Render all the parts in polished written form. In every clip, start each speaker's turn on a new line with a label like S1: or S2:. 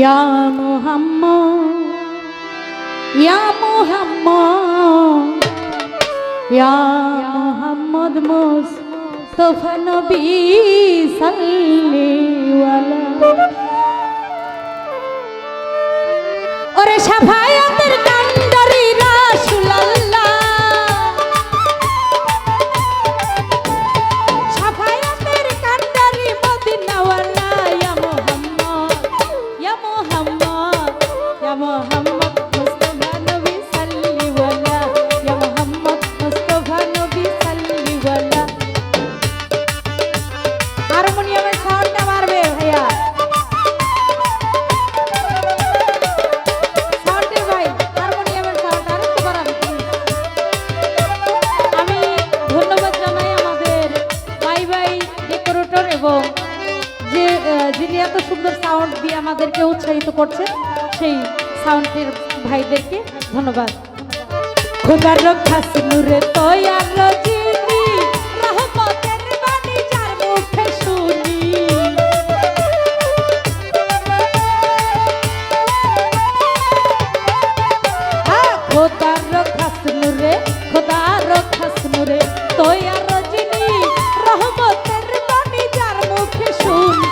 S1: ইয়া মুহাম্মদ ইয়া মুহাম্মদ ইয়া মুহাম্মদ মুস্তাফা নবী সাল্লাল্লাহু আলাইহি ওরে শাফায়াতের কান্ডারি রাসূলুল্লাহ শাফায়াতের কান্ডারি মদিনাওয়ালা ইয়া মুহাম্মদ ইয়া মুহাম্মদ ইয়া মুহাম্মদ মুস্তাফা নবী সাল্লাল্লাহু আলাইহি ইয়া মুহাম্মদ মুস্তাফা নবী সাল্লাল্লাহু আলাইহি হারমোনিয়ামের সাউন্ডটা মারবে ভাইয়া যিনি এত সুন্দর সাউন্ড দিয়ে আমাদেরকে উৎসাহিত করছেন সেই সাউন্ডের ভাইদেরকে ধন্যবাদ। খোদার রক্ষাস নূরে তৈয়ার রজিনি রহমতের বাণী যার মুখে শুনি খোদার রক্ষাস নূরে তৈয়ার রজিনি রহমতের বাণী যার মুখে শুনি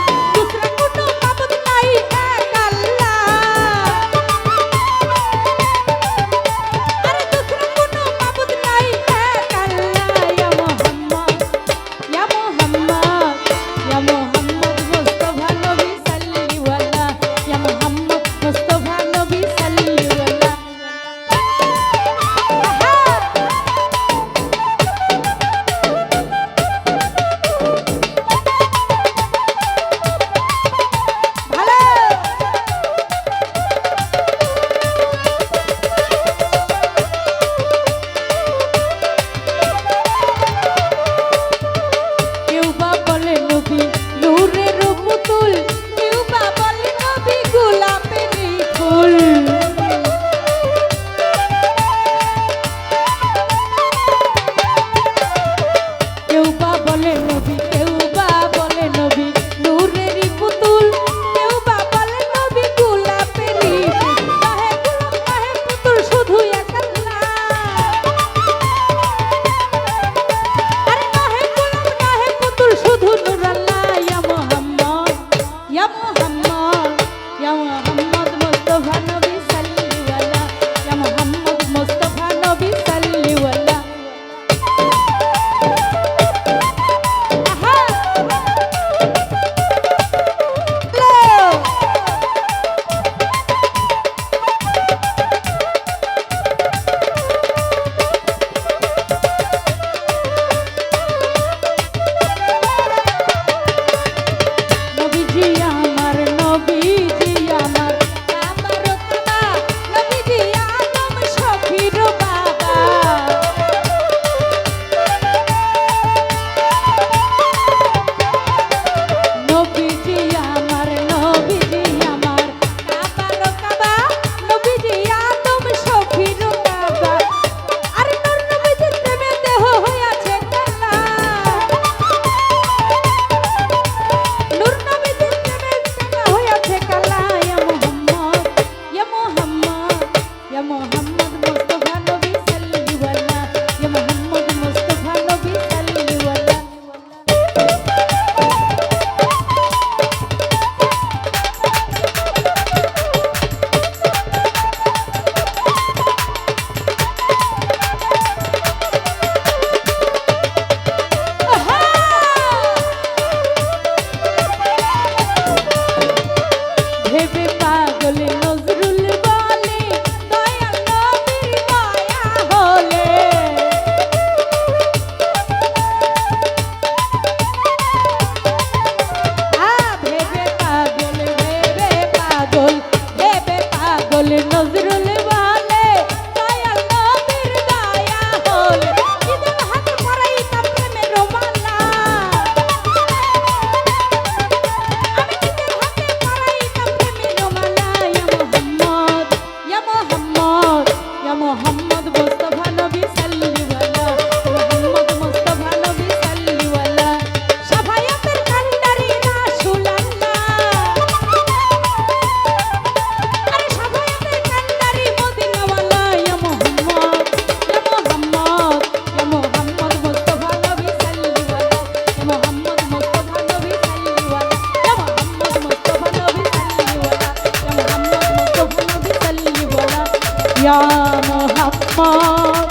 S1: ইয়া মুহাম্মদ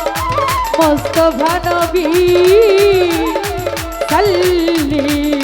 S1: মুস্তাফা নবী সাল্লি